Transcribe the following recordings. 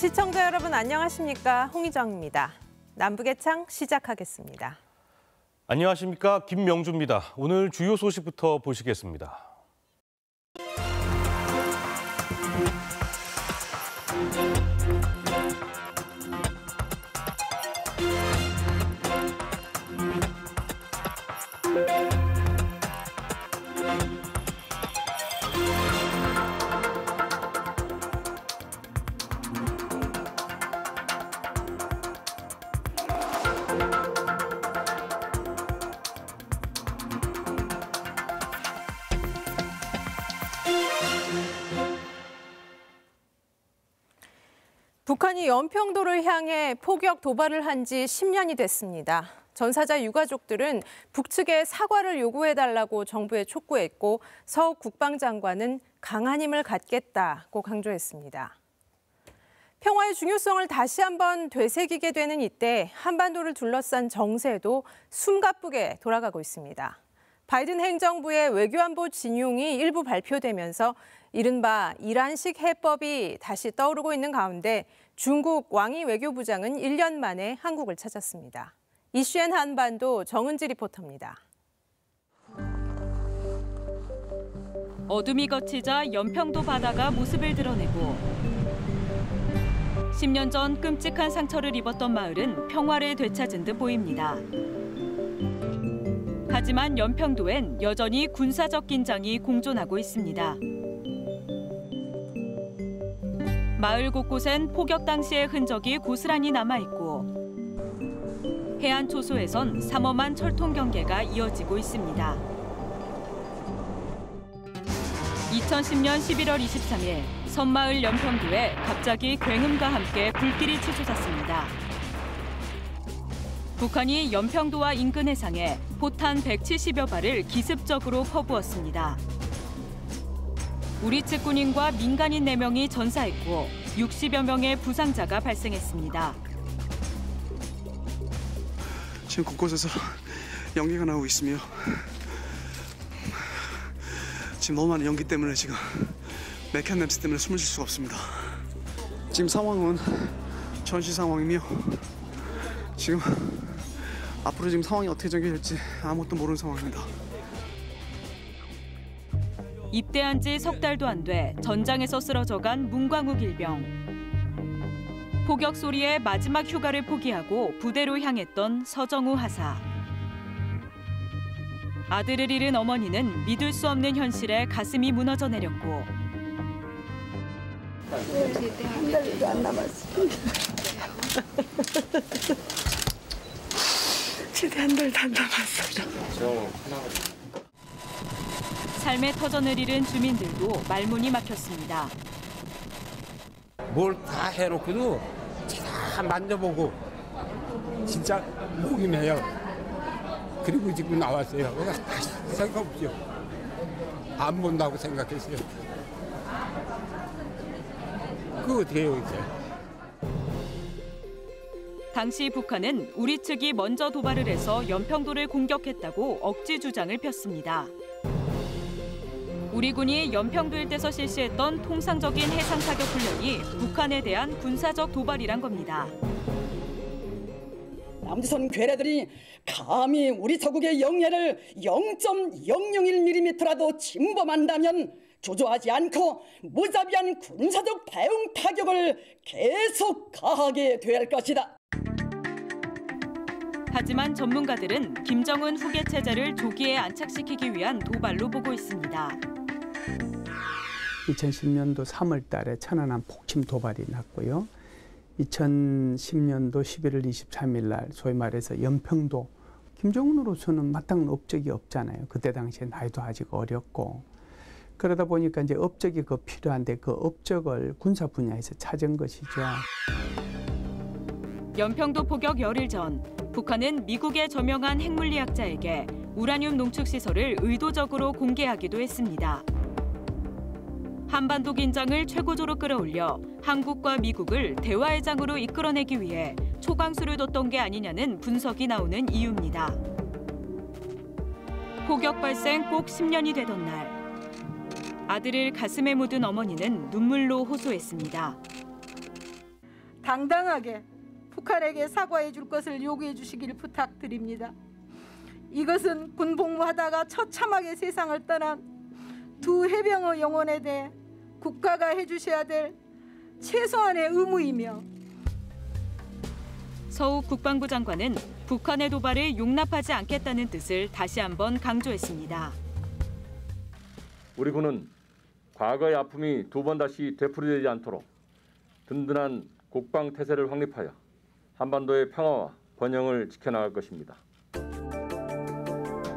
시청자 여러분 안녕하십니까? 홍희정입니다. 남북의 창 시작하겠습니다. 안녕하십니까? 김명주입니다. 오늘 주요 소식부터 보시겠습니다. 북한이 연평도를 향해 포격 도발을 한 지 10년이 됐습니다. 전사자 유가족들은 북측에 사과를 요구해달라고 정부에 촉구했고 서욱 국방장관은 강한 힘을 갖겠다고 강조했습니다. 평화의 중요성을 다시 한번 되새기게 되는 이때 한반도를 둘러싼 정세도 숨가쁘게 돌아가고 있습니다. 바이든 행정부의 외교안보 진용이 일부 발표되면서 이른바 이란식 해법이 다시 떠오르고 있는 가운데 중국 왕이 외교부장은 1년 만에 한국을 찾았습니다. 이슈엔 한반도 정은지 리포터입니다. 어둠이 걷히자 연평도 바다가 모습을 드러내고 10년 전 끔찍한 상처를 입었던 마을은 평화를 되찾은 듯 보입니다. 하지만 연평도엔 여전히 군사적 긴장이 공존하고 있습니다. 마을 곳곳엔 포격 당시의 흔적이 고스란히 남아있고 해안 초소에선 삼엄한 철통 경계가 이어지고 있습니다. 2010년 11월 23일 섬마을 연평도에 갑자기 굉음과 함께 불길이 치솟았습니다. 북한이 연평도와 인근 해상에 포탄 170여 발을 기습적으로 퍼부었습니다. 우리 측 군인과 민간인 4명이 전사했고 60여 명의 부상자가 발생했습니다. 지금 곳곳에서 연기가 나오고 있으며 지금 너무 많은 연기 때문에 지금 매캐한 냄새 때문에 숨을 쉴 수가 없습니다. 지금 상황은 전시 상황이며 지금 앞으로 지금 상황이 어떻게 전개될지 아무것도 모르는 상황입니다. 입대한 지 석 달도 안 돼 전장에서 쓰러져간 문광욱 일병. 포격 소리에 마지막 휴가를 포기하고 부대로 향했던 서정우 하사. 아들을 잃은 어머니는 믿을 수 없는 현실에 가슴이 무너져 내렸고 한 달도 안 남았어. 제대 한 달도 안 남았어. 삶의 터전을 잃은 주민들도 말문이 막혔습니다. 뭘 다 해놓고도 다 만져보고 진짜 목이 메요. 그리고 지금 나왔어요. 다시 생각 없죠. 안 본다고 생각했어요. 그거 어떻게 해요 이제. 당시 북한은 우리 측이 먼저 도발을 해서 연평도를 공격했다고 억지 주장을 폈습니다. 우리 군이 연평도 일대에서 실시했던 통상적인 해상 사격 훈련이 북한에 대한 군사적 도발이란 겁니다. 남조선 괴뢰들이 감히 우리 서국의 영해를 0.001mm라도 침범한다면 주저하지 않고 무자비한 군사적 대응 타격을 계속 가하게 될 것이다. 하지만 전문가들은 김정은 후계 체제를 조기에 안착시키기 위한 도발로 보고 있습니다. 2010년도 3월 달에 천안함 폭침 도발이 났고요. 2010년도 11월 23일 날 소위 말해서 연평도, 김정은으로서는 마땅한 업적이 없잖아요. 그때 당시에 나이도 아직 어렸고. 그러다 보니까 이제 업적이 필요한데 그 업적을 군사 분야에서 찾은 것이죠. 연평도 포격 열흘 전, 북한은 미국의 저명한 핵물리학자에게 우라늄 농축 시설을 의도적으로 공개하기도 했습니다. 한반도 긴장을 최고조로 끌어올려 한국과 미국을 대화의 장으로 이끌어내기 위해 초강수를 뒀던 게 아니냐는 분석이 나오는 이유입니다. 포격 발생 꼭 10년이 되던 날, 아들을 가슴에 묻은 어머니는 눈물로 호소했습니다. 당당하게 북한에게 사과해 줄 것을 요구해 주시기를 부탁드립니다. 이것은 군 복무하다가 처참하게 세상을 떠난 두 해병의 영혼에 대해 국가가 해주셔야 될 최소한의 의무이며 서욱 국방부 장관은 북한의 도발을 용납하지 않겠다는 뜻을 다시 한번 강조했습니다. 우리 군은 과거의 아픔이 두 번 다시 되풀이되지 않도록 든든한 국방 태세를 확립하여 한반도의 평화와 번영을 지켜나갈 것입니다.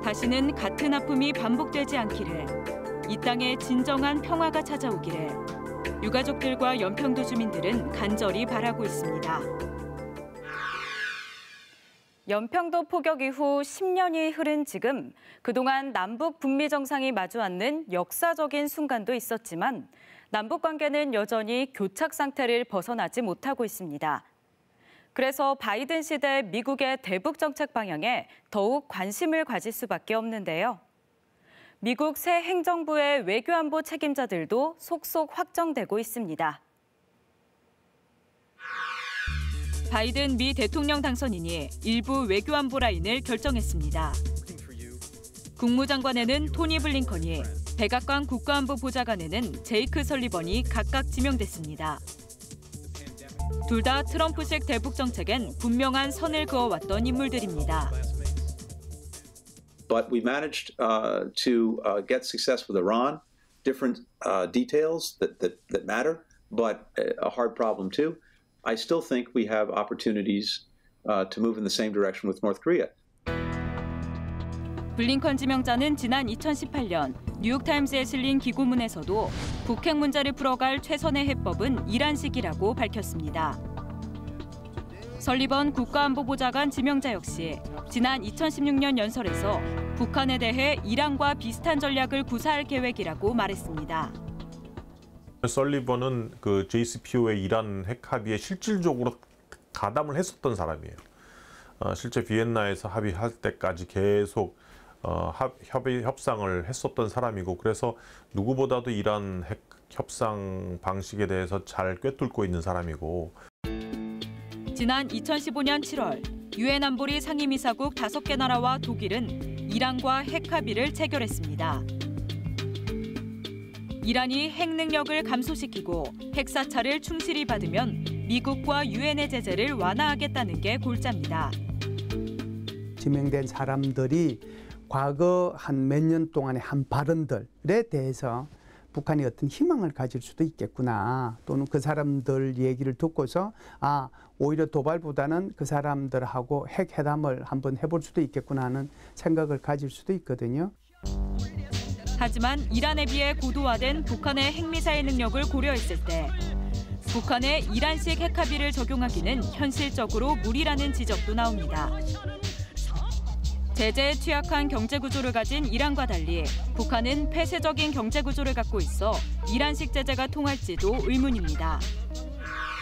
다시는 같은 아픔이 반복되지 않기를, 이 땅에 진정한 평화가 찾아오기를 유가족들과 연평도 주민들은 간절히 바라고 있습니다. 연평도 포격 이후 10년이 흐른 지금 그동안 남북 북미 정상이 마주 앉는 역사적인 순간도 있었지만 남북 관계는 여전히 교착 상태를 벗어나지 못하고 있습니다. 그래서 바이든 시대 미국의 대북 정책 방향에 더욱 관심을 가질 수밖에 없는데요. 미국 새 행정부의 외교안보 책임자들도 속속 확정되고 있습니다. 바이든 미 대통령 당선인이 일부 외교안보 라인을 결정했습니다. 국무장관에는 토니 블링컨이, 백악관 국가안보 보좌관에는 제이크 설리번이 각각 지명됐습니다. 둘 다 트럼프식 대북 정책엔 분명한 선을 그어왔던 인물들입니다. But we managed to get success with Iran. Different details that matter, but a hard problem too. I still think we have opportunities to move in the same direction with North Korea. 블링컨 지명자는 지난 2018년 뉴욕타임스에 실린 기고문에서도 북핵 문제를 풀어갈 최선의 해법은 이란식이라고 밝혔습니다. 설리번 국가안보보좌관 지명자 역시 지난 2016년 연설에서 북한에 대해 이란과 비슷한 전략을 구사할 계획이라고 말했습니다. 설리번은 그 JCPOA 이란 핵 합의에 실질적으로 가담을 했었던 사람이에요. 실제 비엔나에서 합의할 때까지 계속 협상을 했었던 사람이고, 그래서 누구보다도 이란 핵 협상 방식에 대해서 잘 꿰뚫고 있는 사람이고. 지난 2015년 7월 유엔 안보리 상임이사국 5개 나라와 독일은 이란과 핵 합의를 체결했습니다. 이란이 핵 능력을 감소시키고 핵 사찰을 충실히 받으면 미국과 유엔의 제재를 완화하겠다는 게 골자입니다. 지명된 사람들이 과거 한 몇 년 동안의 한 발언들에 대해서 북한이 어떤 희망을 가질 수도 있겠구나, 또는 그 사람들 얘기를 듣고서 오히려 도발보다는 그 사람들하고 핵회담을 한번 해볼 수도 있겠구나 하는 생각을 가질 수도 있거든요. 하지만 이란에 비해 고도화된 북한의 핵미사일 능력을 고려했을 때 북한의 이란식 핵 합의를 적용하기는 현실적으로 무리라는 지적도 나옵니다. 제재에 취약한 경제 구조를 가진 이란과 달리 북한은 폐쇄적인 경제 구조를 갖고 있어 이란식 제재가 통할지도 의문입니다.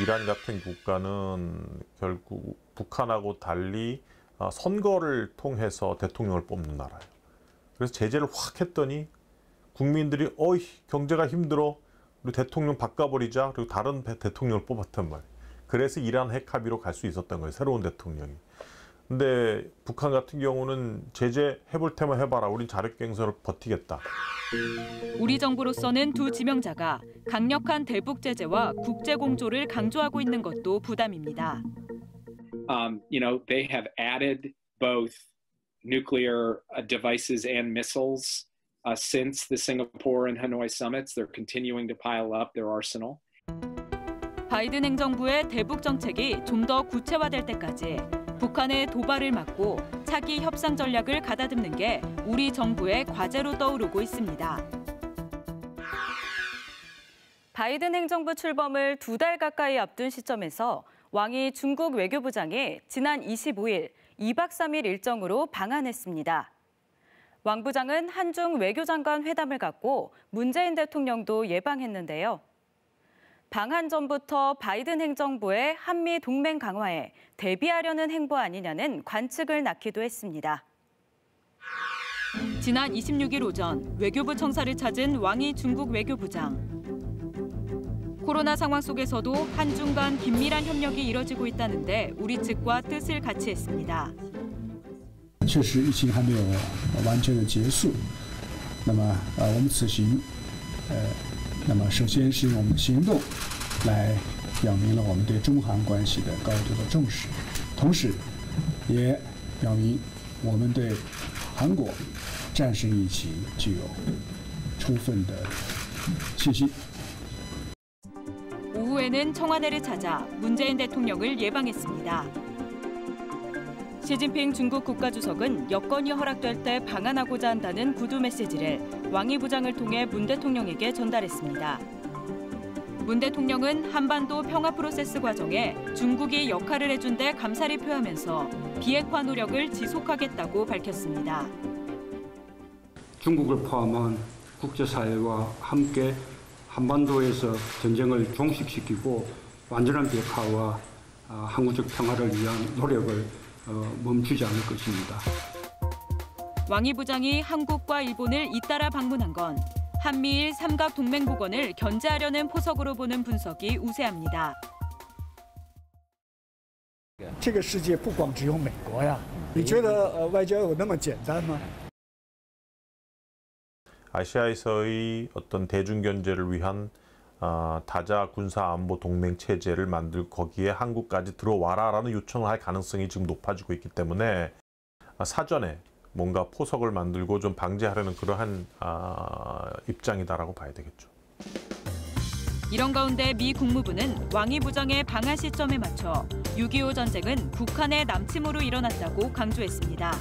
이란 같은 국가는 결국 북한하고 달리 선거를 통해서 대통령을 뽑는 나라예요. 그래서 제재를 확 했더니 국민들이 경제가 힘들어, 우리 대통령 바꿔버리자, 그리고 다른 대통령을 뽑았단 말이에요. 그래서 이란 핵 합의로 갈 수 있었던 거예요, 새로운 대통령이. 근데 북한 같은 경우는 제재 해볼 테면 해봐라, 우린 자력갱생으로 버티겠다. 우리 정부로서는 두 지명자가 강력한 대북 제재와 국제 공조를 강조하고 있는 것도 부담입니다. They have added both nuclear devices and missiles since the Singapore and Hanoi summits. They're continuing to pile up their arsenal. 바이든 행정부의 대북 정책이 좀 더 구체화될 때까지 북한의 도발을 막고 차기 협상 전략을 가다듬는 게 우리 정부의 과제로 떠오르고 있습니다. 바이든 행정부 출범을 2달 가까이 앞둔 시점에서 왕이 중국 외교부장이 지난 25일 2박 3일 일정으로 방한했습니다. 왕 부장은 한중 외교장관 회담을 갖고 문재인 대통령도 예방했는데요. 방한 전부터 바이든 행정부의 한미 동맹 강화에 대비하려는 행보 아니냐는 관측을 낳기도 했습니다. 지난 26일 오전 외교부 청사를 찾은 왕이 중국 외교부장. 코로나 상황 속에서도 한중 간 긴밀한 협력이 이뤄지고 있다는데 우리 측과 뜻을 같이 했습니다. 确实疫情还没有完全的结束，那么我们此行那么首先是用我们的行动来表明了我们对中韩关系的高度的重视，同时也表明我们对韩国战胜疫情具有充分的信心。 오후에는 청와대를 찾아 문재인 대통령을 예방했습니다. 시진핑 중국 국가주석은 여건이 허락될 때 방한하고자 한다는 구두 메시지를 왕이 부장을 통해 문 대통령에게 전달했습니다. 문 대통령은 한반도 평화 프로세스 과정에 중국이 역할을 해준 데 감사를 표하면서 비핵화 노력을 지속하겠다고 밝혔습니다. 중국을 포함한 국제사회와 함께 한반도에서 전쟁을 종식시키고 완전한 비핵화와 항구적 평화를 위한 노력을 멈추지 않을 것입니다. 왕이 부장이 한국과 일본을 잇따라 방문한 건 한미일 삼각 동맹 복원을 견제하려는 포석으로 보는 분석이 우세합니다. 这个世界不光只有美国呀，你觉得外交有那么简单吗？ 아시아에서의 어떤 대중 견제를 위한 다자 군사 안보 동맹 체제를 만들고 거기에 한국까지 들어와라라는 요청을 할 가능성이 지금 높아지고 있기 때문에 사전에 뭔가 포석을 만들고 좀 방지하려는 그러한 입장이다라고 봐야 되겠죠. 이런 가운데 미 국무부는 왕이 부장의 방한 시점에 맞춰 6.25 전쟁은 북한의 남침으로 일어났다고 강조했습니다.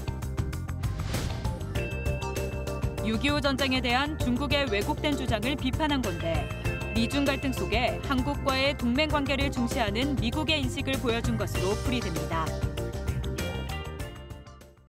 6.25 전쟁에 대한 중국의 왜곡된 주장을 비판한 건데 미중 갈등 속에 한국과의 동맹 관계를 중시하는 미국의 인식을 보여준 것으로 풀이됩니다.